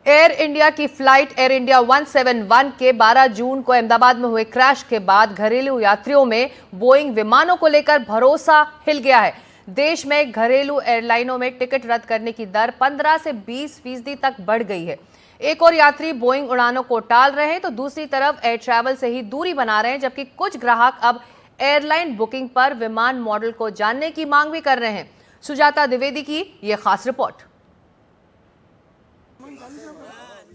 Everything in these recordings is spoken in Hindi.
एयर इंडिया की फ्लाइट एयर इंडिया 171 के 12 जून को अहमदाबाद में हुए क्रैश के बाद घरेलू यात्रियों में बोइंग विमानों को लेकर भरोसा हिल गया है। देश में घरेलू एयरलाइनों में टिकट रद्द करने की दर 15 से 20% तक बढ़ गई है। एक और यात्री बोइंग उड़ानों को टाल रहे हैं तो दूसरी तरफ एयर ट्रैवल से ही दूरी बना रहे हैं, जबकि कुछ ग्राहक अब एयरलाइन बुकिंग पर विमान मॉडल को जानने की मांग भी कर रहे हैं। सुजाता द्विवेदी की यह खास रिपोर्ट।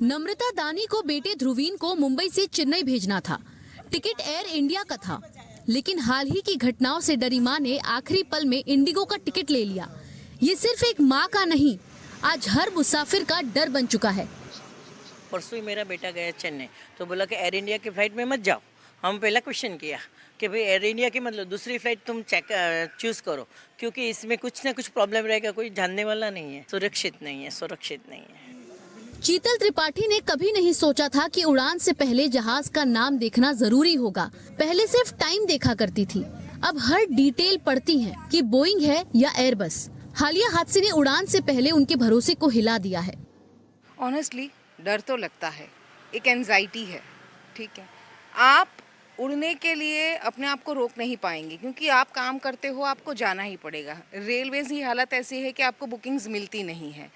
नम्रता दानी को बेटे ध्रुवीन को मुंबई से चेन्नई भेजना था। टिकट एयर इंडिया का था, लेकिन हाल ही की घटनाओं से डरी मां ने आखिरी पल में इंडिगो का टिकट ले लिया। ये सिर्फ एक मां का नहीं, आज हर मुसाफिर का डर बन चुका है। परसों ही मेरा बेटा गया चेन्नई, तो बोला कि एयर इंडिया की फ्लाइट में मत जाओ। हम पहला क्वेश्चन किया कि भाई एयर इंडिया की मतलब दूसरी फ्लाइट तुम चूज करो, क्योंकि इसमें कुछ ना कुछ प्रॉब्लम रहेगा, कोई जानने वाला नहीं है, सुरक्षित नहीं है। शीतल त्रिपाठी ने कभी नहीं सोचा था कि उड़ान से पहले जहाज का नाम देखना जरूरी होगा। पहले सिर्फ टाइम देखा करती थी, अब हर डिटेल पढ़ती हैं कि बोइंग है या एयरबस। हालिया हादसे ने उड़ान से पहले उनके भरोसे को हिला दिया है। ऑनेस्टली डर तो लगता है, एक एंजाइटी है। ठीक है, आप उड़ने के लिए अपने आप को रोक नहीं पाएंगे, क्योंकि आप काम करते हो, आपको जाना ही पड़ेगा। रेलवेज की हालत ऐसी है कि आपको बुकिंग्स मिलती नहीं है,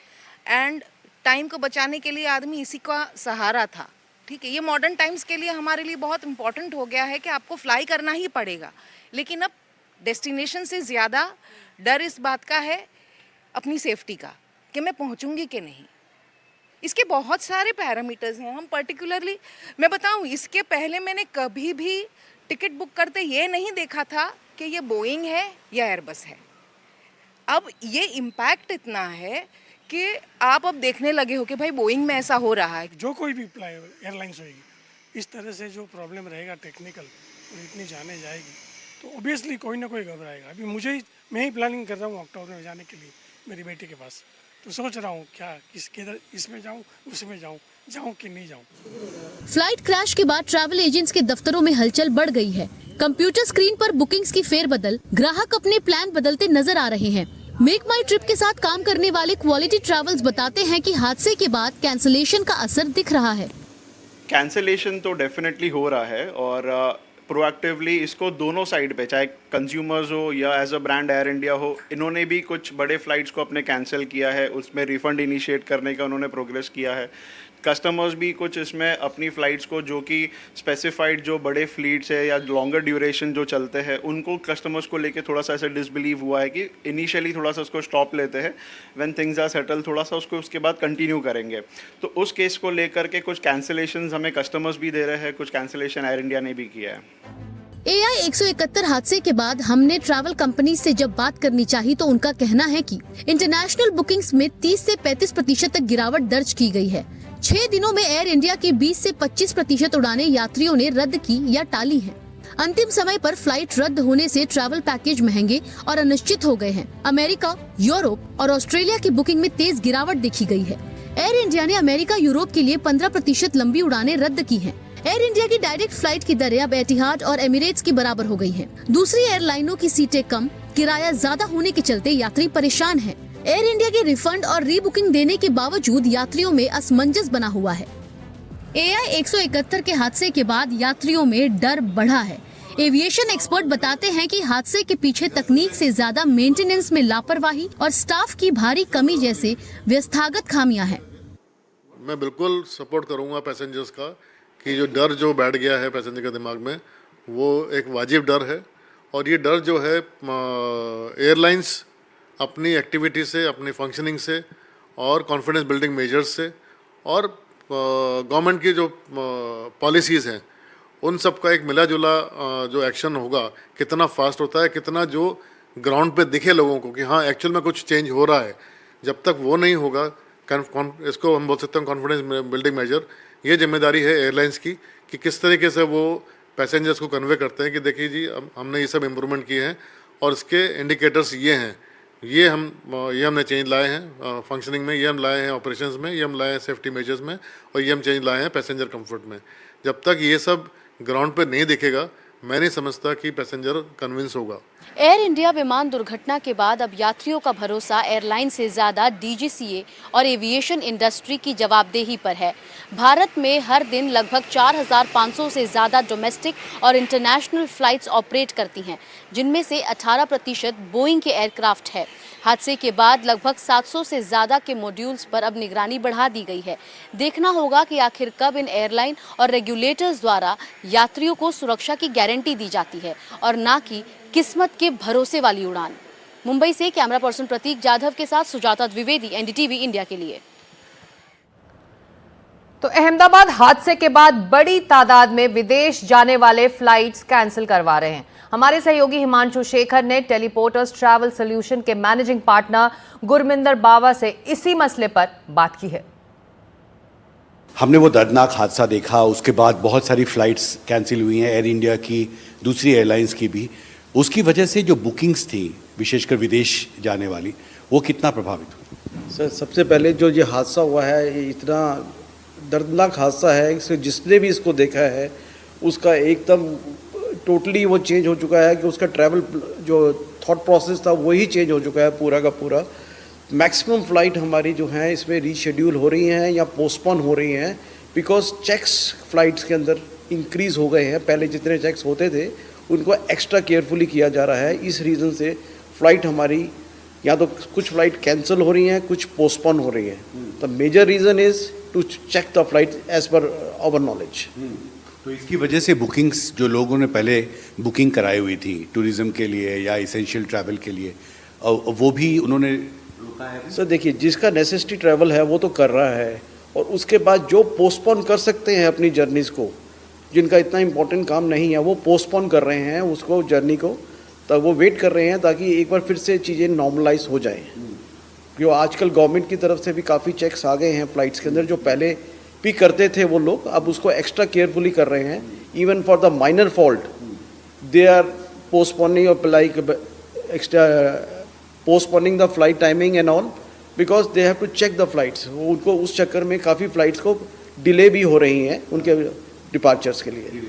एंड टाइम को बचाने के लिए आदमी इसी का सहारा था। ठीक है, ये मॉडर्न टाइम्स के लिए हमारे लिए बहुत इम्पोर्टेंट हो गया है कि आपको फ्लाई करना ही पड़ेगा। लेकिन अब डेस्टिनेशन से ज़्यादा डर इस बात का है अपनी सेफ्टी का, कि मैं पहुंचूंगी कि नहीं। इसके बहुत सारे पैरामीटर्स हैं। हम पर्टिकुलरली मैं बताऊं, इसके पहले मैंने कभी भी टिकट बुक करते ये नहीं देखा था कि ये बोइंग है या एयरबस है। अब ये इम्पैक्ट इतना है कि आप अब देखने लगे हो कि भाई बोइंग में ऐसा हो रहा है। जो कोई भी एयरलाइंस होगी, इस तरह से जो प्रॉब्लम रहेगा टेक्निकल और इतनी जाने जाएगी, तो ऑब्वियसली कोई ना कोई घबराएगा। अभी मैं ही प्लानिंग कर रहा हूँ अक्टूबर में जाने के लिए मेरी बेटी के पास, तो सोच रहा हूँ क्या किधर इसमें जाऊँ, उसमें जाऊँ कि नहीं जाऊँ। फ्लाइट क्रैश के बाद ट्रैवल एजेंट्स के दफ्तरों में हलचल बढ़ गई है। कंप्यूटर स्क्रीन पर बुकिंग्स की फेरबदल, ग्राहक अपने प्लान बदलते नजर आ रहे हैं। मेक माई ट्रिप के साथ काम करने वाले क्वालिटी ट्रैवल्स बताते हैं कि हादसे के बाद कैंसिलेशन का असर दिख रहा है। कैंसिलेशन तो डेफिनेटली हो रहा है, और प्रोएक्टिवली इसको दोनों साइड पे, चाहे कंज्यूमर्स हो या as a brand Air India हो, इन्होंने भी कुछ बड़े फ्लाइट्स को अपने कैंसिल किया है, उसमें रिफंड इनिशिएट करने का उन्होंने प्रोग्रेस किया है। कस्टमर्स भी कुछ इसमें अपनी फ़्लाइट्स को, जो कि स्पेसिफाइड जो बड़े फ्लीट्स है या लॉन्गर ड्यूरेशन जो चलते हैं, उनको कस्टमर्स को लेके थोड़ा सा ऐसा डिसबिलीव हुआ है कि इनिशियली थोड़ा सा उसको स्टॉप लेते हैं, व्हेन थिंग्स आर सेटल थोड़ा सा उसको उसके बाद कंटिन्यू करेंगे। तो उस केस को लेकर के कुछ कैंसिलेशंस हमें कस्टमर्स भी दे रहे हैं, कुछ कैंसिलेशन एयर इंडिया ने भी किया है। AI 171 हादसे के बाद हमने ट्रैवल कंपनी से जब बात करनी चाहिए तो उनका कहना है कि इंटरनेशनल बुकिंग्स में 30 से 35% तक गिरावट दर्ज की गई है। 6 दिनों में एयर इंडिया की 20 से 25% उड़ानें यात्रियों ने रद्द की या टाली हैं। अंतिम समय पर फ्लाइट रद्द होने से ट्रैवल पैकेज महंगे और अनिश्चित हो गए हैं। अमेरिका, यूरोप और ऑस्ट्रेलिया की बुकिंग में तेज गिरावट देखी गई है। एयर इंडिया ने अमेरिका, यूरोप के लिए 15% लंबी उड़ानें रद्द की हैं। एयर इंडिया की डायरेक्ट फ्लाइट की दरें अब एतिहाद और एमिरेट्स की बराबर हो गई हैं। दूसरी एयरलाइनों की सीटें कम, किराया ज्यादा होने के चलते यात्री परेशान हैं। एयर इंडिया के रिफंड और रीबुकिंग देने के बावजूद यात्रियों में असमंजस बना हुआ है। AI 171 के हादसे के बाद यात्रियों में डर बढ़ा है। एविएशन एक्सपर्ट बताते हैं कि हादसे के पीछे तकनीक से ज्यादा मेंटेनेंस में लापरवाही और स्टाफ की भारी कमी जैसे व्यवस्थागत खामियां हैं। मैं बिल्कुल सपोर्ट करूंगा पैसेंजर्स का कि जो डर जो बैठ गया है पैसेंजर के दिमाग में, वो एक वाजिब डर है। और ये डर जो है एयरलाइंस अपनी एक्टिविटी से, अपनी फंक्शनिंग से और कॉन्फिडेंस बिल्डिंग मेजर्स से और गवर्नमेंट की जो पॉलिसीज़ हैं, उन सब का एक मिला जुला जो एक्शन होगा, कितना फास्ट होता है, कितना जो ग्राउंड पे दिखे लोगों को कि हाँ एक्चुअल में कुछ चेंज हो रहा है, जब तक वो नहीं होगा, इसको हम बोल सकते हैं कॉन्फिडेंस बिल्डिंग मेजर। ये जिम्मेदारी है एयरलाइंस की कि किस तरीके से वो पैसेंजर्स को कन्वे करते हैं कि देखिए जी हमने ये सब इम्प्रूवमेंट किए हैं और इसके इंडिकेटर्स ये हैं, ये हमने चेंज लाए हैं फंक्शनिंग में, ये हम लाए हैं ऑपरेशंस में, ये हम लाए हैं सेफ्टी मेजर्स में, और ये हम चेंज लाए हैं पैसेंजर कंफर्ट में। जब तक ये सब ग्राउंड पे नहीं दिखेगा, मैं नहीं समझता कि पैसेंजर कन्विंस होगा। एयर इंडिया विमान दुर्घटना के बाद अब यात्रियों का भरोसा एयरलाइन से ज्यादा डीजीसीए और एविएशन इंडस्ट्री की जवाबदेही पर है। भारत में हर दिन लगभग 4,500 से ज्यादा डोमेस्टिक और इंटरनेशनल फ्लाइट्स ऑपरेट करती हैं, जिनमें से 18% बोइंग के एयरक्राफ्ट है। हादसे के बाद लगभग 700 से ज्यादा के मॉड्यूल्स पर अब निगरानी बढ़ा दी गई है। देखना होगा कि आखिर कब इन एयरलाइन और रेगुलेटर्स द्वारा यात्रियों को सुरक्षा की गारंटी दी जाती है और ना कि किस्मत के भरोसे वाली उड़ान। मुंबई से कैमरा पर्सन प्रतीक जाधव के साथ सुजाता द्विवेदी, एनडीटीवी इंडिया के लिए। तो अहमदाबाद हादसे के बाद बड़ी तादाद में विदेश जाने वाले फ्लाइट्स कैंसिल करवा रहे हैं। हमारे सहयोगी हिमांशु शेखर ने टेलीपोर्टर्स ट्रैवल सॉल्यूशन के मैनेजिंग पार्टनर गुरमिंदर बावा से इसी मसले पर बात की है। हमने वो दर्दनाक हादसा देखा, उसके बाद बहुत सारी फ़्लाइट्स कैंसिल हुई हैं, एयर इंडिया की, दूसरी एयरलाइंस की भी। उसकी वजह से जो बुकिंग्स थी, विशेषकर विदेश जाने वाली, वो कितना प्रभावित हुई? सर, सबसे पहले जो ये हादसा हुआ है, ये इतना दर्दनाक हादसा है कि जिसने भी इसको देखा है उसका एकदम टोटली वो चेंज हो चुका है कि उसका ट्रैवल जो थॉट प्रोसेस था वही चेंज हो चुका है पूरा का पूरा। मैक्सिमम फ़्लाइट हमारी जो हैं इसमें रीशेड्यूल हो रही हैं या पोस्टपोन हो रही हैं बिकॉज चेक्स फ़्लाइट्स के अंदर इंक्रीज़ हो गए हैं। पहले जितने चेक्स होते थे उनको एक्स्ट्रा केयरफुली किया जा रहा है। इस रीज़न से फ़्लाइट हमारी या तो कुछ फ़्लाइट कैंसिल हो रही हैं, कुछ पोस्टपोन हो रही हैं। The major reason is to check the flight as per our knowledge. तो इसकी वजह से बुकिंग्स जो लोगों ने पहले बुकिंग कराई हुई थी टूरिज़्म के लिए या इसेंशियल ट्रैवल के लिए, वो भी उन्होंने रोका है? सर देखिए, जिसका नेसेसिटी ट्रैवल है वो तो कर रहा है, और उसके बाद जो पोस्टपोन कर सकते हैं अपनी जर्नीज़ को, जिनका इतना इम्पोर्टेंट काम नहीं है, वो पोस्टपोन कर रहे हैं उसको, जर्नी को, तब वो वेट कर रहे हैं ताकि एक बार फिर से चीज़ें नॉर्मलाइज हो जाएं। क्योंकि आजकल गवर्नमेंट की तरफ से भी काफ़ी चेक्स आ गए हैं फ़्लाइट्स के अंदर, जो पहले भी करते थे वो लोग, अब उसको एक्स्ट्रा केयरफुली कर रहे हैं। Even for the minor fault they are postponing और like extra postponing the flight timing and all, because they have to check the flights. उनको उस चक्कर में काफ़ी फ़्लाइट्स को डिले भी हो रही हैं उनके डिपार्चर्स के लिए।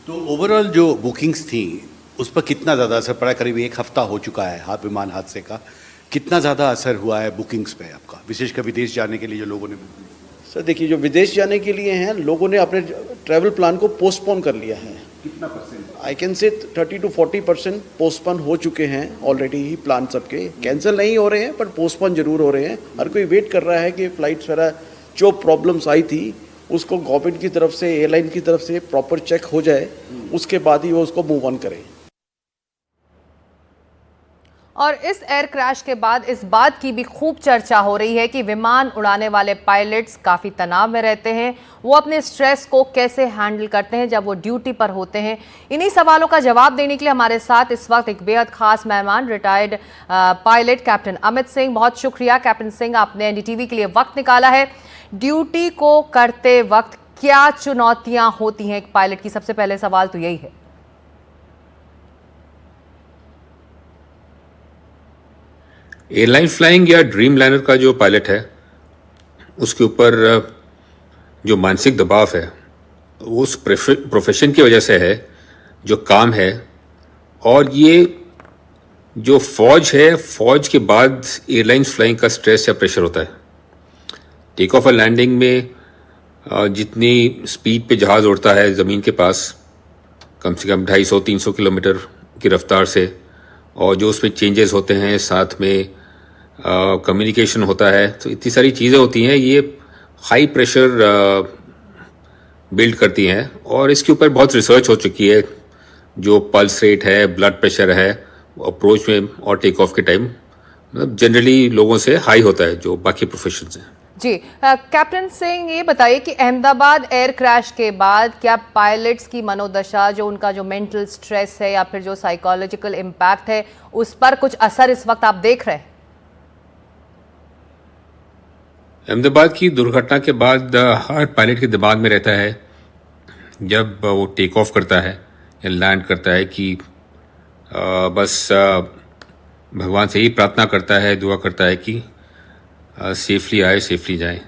तो ओवरऑल जो बुकिंग्स थी उस पर कितना ज़्यादा असर पड़ा? करीब 1 हफ्ता हो चुका है विमान हादसे का। कितना ज़्यादा असर हुआ है बुकिंग्स पे आपका, विशेषकर विदेश जाने के लिए जो लोगों ने? सर देखिए, जो विदेश जाने के लिए हैं लोगों ने अपने ट्रैवल प्लान को पोस्टपोन कर लिया है। कितना percent? I can say 30 to 40% postpone हो चुके हैं ऑलरेडी ही। प्लान सबके कैंसिल नहीं हो रहे हैं पर पोस्टपोन जरूर हो रहे हैं। हर कोई वेट कर रहा है कि फ़्लाइट्स वगैरह जो प्रॉब्लम्स आई थी उसको गवर्नमेंट की तरफ से, एयरलाइन की तरफ से प्रॉपर चेक हो जाए, उसके बाद ही वो उसको मूव ऑन करें। और इस एयर क्रैश के बाद इस बात की भी खूब चर्चा हो रही है कि विमान उड़ाने वाले पायलट्स काफ़ी तनाव में रहते हैं। वो अपने स्ट्रेस को कैसे हैंडल करते हैं जब वो ड्यूटी पर होते हैं? इन्हीं सवालों का जवाब देने के लिए हमारे साथ इस वक्त एक बेहद खास मेहमान, retired pilot captain Amit Singh. बहुत शुक्रिया कैप्टन सिंह, आपने एनडीटीवी के लिए वक्त निकाला है। ड्यूटी को करते वक्त क्या चुनौतियां होती हैं एक पायलट की? सबसे पहले सवाल तो यही है। एयरलाइन फ्लाइंग या ड्रीम लाइनर का जो पायलट है उसके ऊपर जो मानसिक दबाव है वो उस प्रोफेशन की वजह से है, जो काम है। और ये जो फौज है, फौज के बाद एयरलाइंस फ्लाइंग का स्ट्रेस या प्रेशर होता है। टेक ऑफ और लैंडिंग में जितनी स्पीड पे जहाज़ उड़ता है ज़मीन के पास, कम से कम 250-300 किलोमीटर की रफ्तार से, और जो उसमें चेंजेस होते हैं, साथ में कम्युनिकेशन होता है, तो इतनी सारी चीज़ें होती हैं, ये हाई प्रेशर बिल्ड करती हैं। और इसके ऊपर बहुत रिसर्च हो चुकी है। जो पल्स रेट है, ब्लड प्रेशर है, अप्रोच में और टेक ऑफ के टाइम मतलब जनरली लोगों से हाई होता है जो बाकी प्रोफेशंस हैं। जी कैप्टन सिंह, ये बताइए कि अहमदाबाद एयर क्रैश के बाद क्या पायलट्स की मनोदशा, जो उनका जो मेंटल स्ट्रेस है या फिर जो साइकोलॉजिकल इम्पैक्ट है, उस पर कुछ असर इस वक्त आप देख रहे हैं? अहमदाबाद की दुर्घटना के बाद हर पायलट के दिमाग में रहता है जब वो टेक ऑफ करता है या लैंड करता है कि बस भगवान से ही प्रार्थना करता है, दुआ करता है कि सेफली आए, सेफली जाए,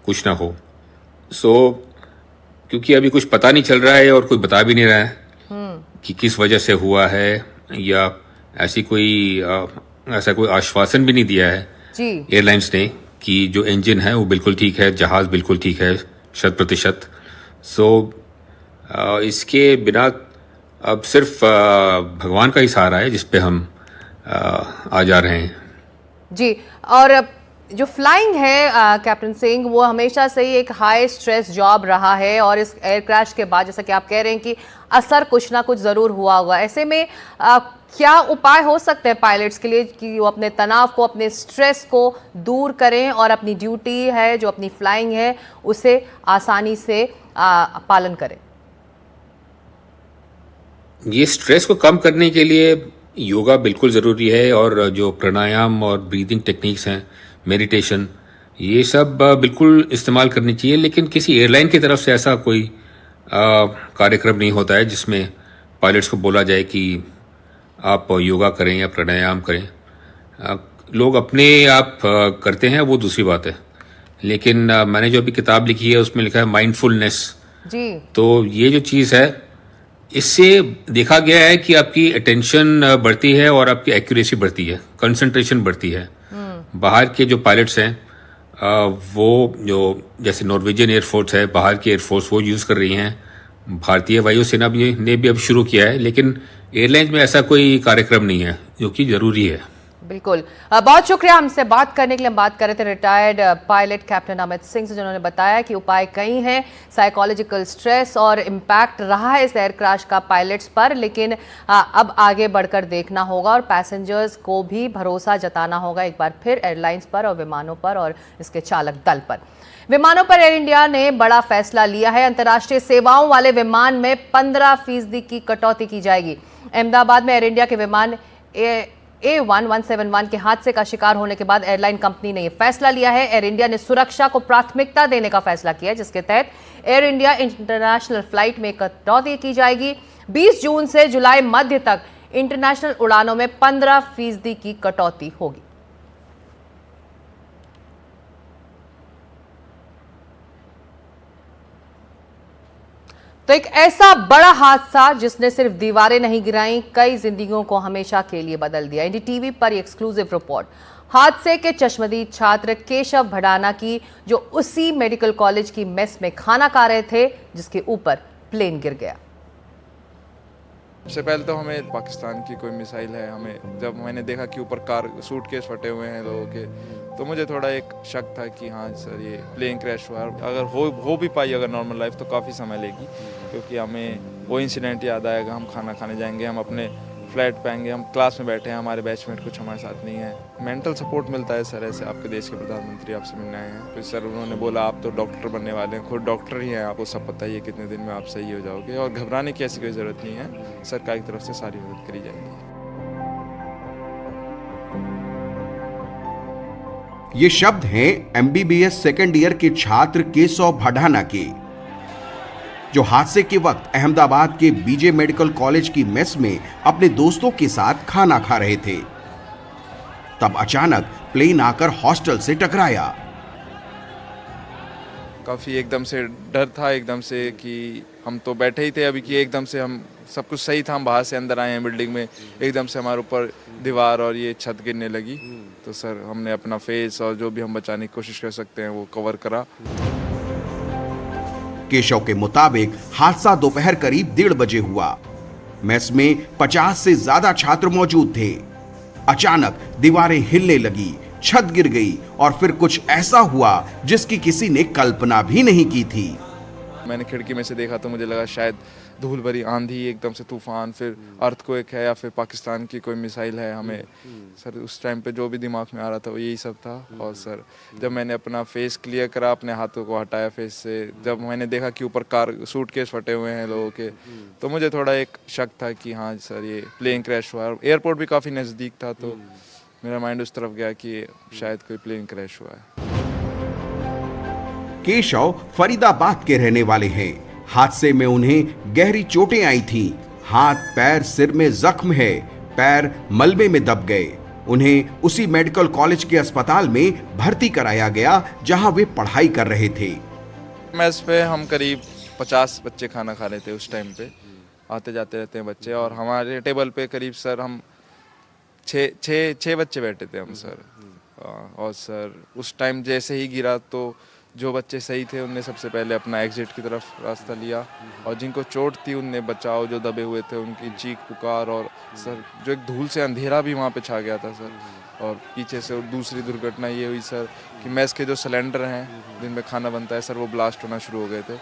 कुछ ना हो। क्योंकि अभी कुछ पता नहीं चल रहा है और कोई बता भी नहीं रहा है कि किस वजह से हुआ है या ऐसा कोई आश्वासन भी नहीं दिया है जी एयरलाइंस ने कि जो इंजन है वो बिल्कुल ठीक है, जहाज़ बिल्कुल ठीक है 100%। सो इसके बिना अब सिर्फ भगवान का ही सहारा है जिस पे हम आ जा रहे हैं। जी। और जो फ्लाइंग है कैप्टन सिंह, वो हमेशा से ही एक हाई स्ट्रेस जॉब रहा है और इस एयर क्रैश के बाद जैसा कि आप कह रहे हैं कि असर कुछ ना कुछ ज़रूर हुआ होगा। ऐसे में क्या उपाय हो सकते हैं पायलट्स के लिए कि वो अपने तनाव को, अपने स्ट्रेस को दूर करें और अपनी ड्यूटी है, जो अपनी फ्लाइंग है, उसे आसानी से पालन करें? ये स्ट्रेस को कम करने के लिए योगा बिल्कुल ज़रूरी है और जो प्राणायाम और ब्रीदिंग टेक्निक्स हैं, मेडिटेशन, ये सब बिल्कुल इस्तेमाल करनी चाहिए। लेकिन किसी एयरलाइन की तरफ से ऐसा कोई कार्यक्रम नहीं होता है जिसमें पायलट्स को बोला जाए कि आप योगा करें या प्राणायाम करें। लोग अपने आप करते हैं, वो दूसरी बात है। लेकिन मैंने जो अभी किताब लिखी है उसमें लिखा है माइंडफुलनेस। जी। तो ये जो चीज़ है, इससे देखा गया है कि आपकी अटेंशन बढ़ती है और आपकी एक्यूरेसी बढ़ती है, कंसंट्रेशन बढ़ती है। बाहर के जो पायलट्स हैं वो जो जैसे नॉर्वेजियन एयरफोर्स है, बाहर की एयरफोर्स वो यूज़ कर रही हैं, भारतीय वायुसेना ने भी अब शुरू किया है। लेकिन एयरलाइंस में ऐसा कोई कार्यक्रम नहीं है, जो कि ज़रूरी है। बिल्कुल। बहुत शुक्रिया हमसे बात करने के लिए। हम बात कर रहे थे retired pilot captain Amit Singh से, जिन्होंने बताया कि उपाय कई हैं। साइकोलॉजिकल स्ट्रेस और इम्पैक्ट रहा है इस एयर क्रैश का पायलट्स पर, लेकिन अब आगे बढ़कर देखना होगा और पैसेंजर्स को भी भरोसा जताना होगा एक बार फिर एयरलाइंस पर और विमानों पर और इसके चालक दल पर। विमानों पर एयर इंडिया ने बड़ा फैसला लिया है। अंतर्राष्ट्रीय सेवाओं वाले विमान में 15% की कटौती की जाएगी। अहमदाबाद में एयर इंडिया के विमान A171 के हादसे का शिकार होने के बाद एयरलाइन कंपनी ने यह फैसला लिया है। एयर इंडिया ने सुरक्षा को प्राथमिकता देने का फैसला किया है, जिसके तहत एयर इंडिया इंटरनेशनल फ्लाइट में कटौती की जाएगी। 20 जून से जुलाई मध्य तक इंटरनेशनल उड़ानों में 15% की कटौती होगी। तो एक ऐसा बड़ा हादसा जिसने सिर्फ दीवारें नहीं गिराई, कई जिंदगियों को हमेशा के लिए बदल दिया। एनडीटीवी पर एक्सक्लूसिव रिपोर्ट। हादसे के चश्मदीद छात्र केशव भडाना की, जो उसी मेडिकल कॉलेज की मेस में खाना खा रहे थे जिसके ऊपर प्लेन गिर गया। सबसे पहले तो हमें पाकिस्तान की कोई मिसाइल है, हमें जब मैंने देखा कि ऊपर कार सूटकेस फटे हुए हैं लोगों के, तो मुझे थोड़ा एक शक था कि हाँ सर ये प्लेन क्रैश हुआ। अगर हो भी पाई अगर नॉर्मल लाइफ तो काफ़ी समय लेगी, क्योंकि हमें वो इंसिडेंट याद आएगा। हम खाना खाने जाएंगे, हम अपने फ्लैट पे आएंगे, हम क्लास में बैठे हैं, हमारे बैचमेट कुछ हमारे साथ नहीं है। मेंटल सपोर्ट मिलता है सर, ऐसे आपके देश के प्रधानमंत्री आपसे मिलने आए हैं, फिर सर उन्होंने बोला आप तो डॉक्टर बनने वाले हैं, खुद डॉक्टर ही हैं, आपको सब पता ही है कितने दिन में आप सही हो जाओगे और घबराने की ऐसी कोई ज़रूरत नहीं है, सरकार की तरफ से सारी मदद करी जाएगी। ये शब्द हैं MBBS सेकेंड ईयर के छात्र केशव भडाना के, जो हादसे के वक्त अहमदाबाद के बीजे मेडिकल कॉलेज की मेस में अपने दोस्तों के साथ खाना खा रहे थे। तब अचानक प्लेन आकर हॉस्टल से टकराया। काफ़ी एकदम से डर था, एकदम से कि हम तो बैठे ही थे अभी कि एकदम से हम सब कुछ सही था, हम बाहर से अंदर आए हैं बिल्डिंग में, एकदम से हमारे ऊपर दीवार और ये छत गिरने लगी। तो सर हमने अपना फेस और जो भी हम बचाने की कोशिश कर सकते हैं वो कवर करा। केशव के मुताबिक हादसा दोपहर करीब 1:30 बजे हुआ। मेस में 50 से ज्यादा छात्र मौजूद थे। अचानक दीवारें हिलने लगी, छत गिर गई और फिर कुछ ऐसा हुआ जिसकी किसी ने कल्पना भी नहीं की थी। मैंने खिड़की में से देखा तो मुझे लगा शायद धूल भरी आंधी, एकदम से तूफान, फिर अर्थक्वेक है या फिर पाकिस्तान की कोई मिसाइल है। हमें सर उस टाइम पे जो भी दिमाग में आ रहा था वो यही सब था। और सर जब मैंने अपना फेस क्लियर करा, अपने हाथों को हटाया फेस से, जब मैंने देखा कि ऊपर कार सूटकेस फटे हुए हैं लोगों के, तो मुझे थोड़ा एक शक था कि हाँ सर ये प्लेन क्रैश हुआ। एयरपोर्ट भी काफ़ी नज़दीक था, तो मेरा माइंड उस तरफ गया कि शायद कोई प्लेन क्रैश हुआ है। केशव फरीदाबाद के रहने वाले हैं। हादसे में उन्हें गहरी चोटें आई थीं। हाथ, पैर, सिर में जख्म है, पैर मलबे में दब गए। उन्हें उसी मेडिकल कॉलेज के अस्पताल में भर्ती कराया गया जहां वे पढ़ाई कर रहे थे। मेस पे हम करीब 50 बच्चे खाना खा रहे थे उस टाइम पे, आते जाते रहते हैं बच्चे, और हमारे टेबल पे करीब सर हम छः बच्चे बैठे थे हम सर। और सर उस टाइम जैसे ही गिरा तो जो बच्चे सही थे उनने सबसे पहले अपना एग्जिट की तरफ रास्ता लिया, और जिनको चोट थी उनने बचाओ, जो दबे हुए थे उनकी चीख पुकार, और सर जो एक धूल से अंधेरा भी वहाँ पे छा गया था सर। और पीछे से दूसरी दुर्घटना ये हुई सर कि मेस के जो सिलेंडर हैं जिनमें खाना बनता है सर, वो ब्लास्ट होना शुरू हो गए थे।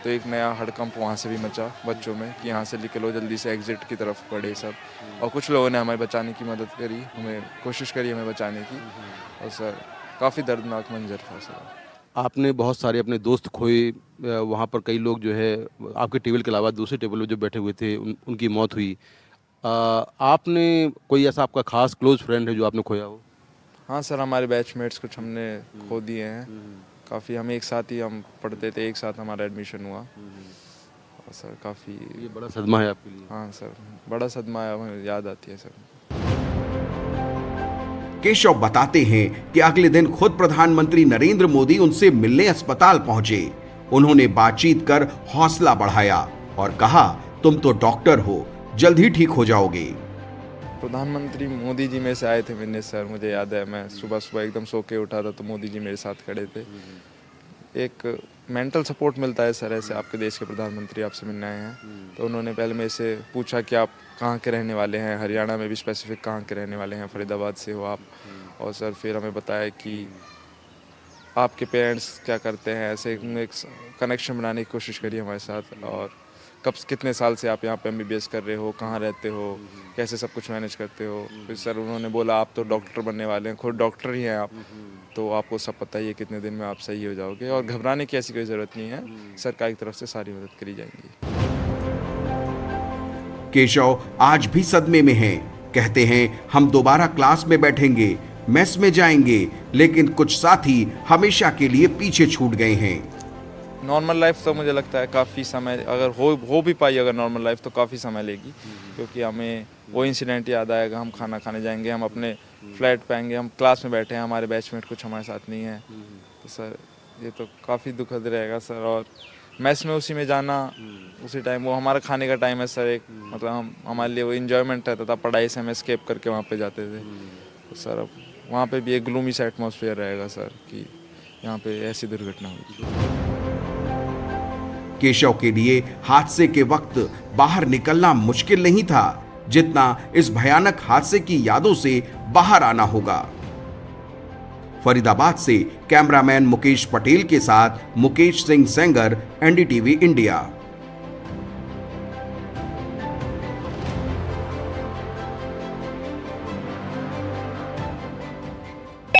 तो एक नया हड़कंप वहाँ से भी मचा बच्चों में कि यहाँ से निकलो, जल्दी से एग्जिट की तरफ बढ़े सब। और कुछ लोगों ने हमें बचाने की मदद करी, हमें कोशिश करी हमें बचाने की। और सर काफ़ी दर्दनाक मंजर था सर। आपने बहुत सारे अपने दोस्त खोए, वहाँ पर कई लोग जो है आपके टेबल के अलावा दूसरे टेबल पर जो बैठे हुए थे उनकी मौत हुई। आपने कोई ऐसा आपका खास क्लोज फ्रेंड है जो आपने खोया हो? हाँ सर, हमारे बैचमेट्स कुछ हमने खो दिए हैं काफ़ी। हम एक साथ ही हम पढ़ते थे, एक साथ हमारा एडमिशन हुआ। और सर काफ़ी ये बड़ा सदमा है आपके लिए? हाँ सर, बड़ा सदमा है, हमें याद आती है सर। केशव बताते हैं कि अगले दिन खुद प्रधानमंत्री नरेंद्र मोदी उनसे मिलने अस्पताल पहुंचे। उन्होंने बातचीत कर हौसला बढ़ाया और कहा, तुम तो डॉक्टर हो, जल्द ही ठीक हो जाओगे। प्रधानमंत्री मोदी जी मेरे से आए थे मिलने सर। मुझे याद है, मैं सुबह सुबह एकदम सो के उठा था तो मोदी जी मेरे साथ खड़े थे। एक मेंटल सपोर्ट मिलता है सर, ऐसे आपके देश के प्रधानमंत्री आपसे मिलने आए हैं। तो उन्होंने पहले मेरे से पूछा कि आप कहाँ के रहने वाले हैं, हरियाणा में भी स्पेसिफिक कहाँ के रहने वाले हैं, फरीदाबाद से हो आप। और सर फिर हमें बताया कि आपके पेरेंट्स क्या करते हैं, ऐसे एक कनेक्शन बनाने की कोशिश करी हमारे साथ। और कितने साल से आप यहाँ पे MBBS कर रहे हो, कहाँ रहते हो, कैसे सब कुछ मैनेज करते हो। फिर सर उन्होंने बोला आप तो डॉक्टर बनने वाले हैं, खुद डॉक्टर ही हैं आप, तो आपको सब पता ही है कितने दिन में आप सही हो जाओगे, और घबराने की ऐसी कोई ज़रूरत नहीं है, सरकार की तरफ से सारी मदद करी जाएंगी। केशव आज भी सदमे में हैं। कहते हैं, हम दोबारा क्लास में बैठेंगे, मेस में जाएंगे, लेकिन कुछ साथी हमेशा के लिए पीछे छूट गए हैं। नॉर्मल लाइफ तो मुझे लगता है काफ़ी समय, अगर हो भी पाई अगर नॉर्मल लाइफ, तो काफ़ी समय लेगी, क्योंकि हमें वो इंसिडेंट याद आएगा। हम खाना खाने जाएंगे, हम अपने फ्लैट पे आएंगे, हम क्लास में बैठे हैं, हमारे बैचमेट कुछ हमारे साथ नहीं है। तो सर ये तो काफ़ी दुखद रहेगा सर। और मैस में उसी में जाना, उसी टाइम वो हमारा खाने का टाइम है सर, एक मतलब हमारे लिए वो इन्जॉयमेंट रहता था, पढ़ाई से हम एस्केप करके वहाँ पे जाते थे। तो सर अब वहाँ पे भी एक ग्लूमी सा एटमॉस्फेयर रहेगा सर कि यहाँ पे ऐसी दुर्घटना हुई। केशव के लिए हादसे के वक्त बाहर निकलना मुश्किल नहीं था, जितना इस भयानक हादसे की यादों से बाहर आना होगा। फरीदाबाद से कैमरामैन मुकेश पटेल के साथ मुकेश सिंह सेंगर, NDTV इंडिया।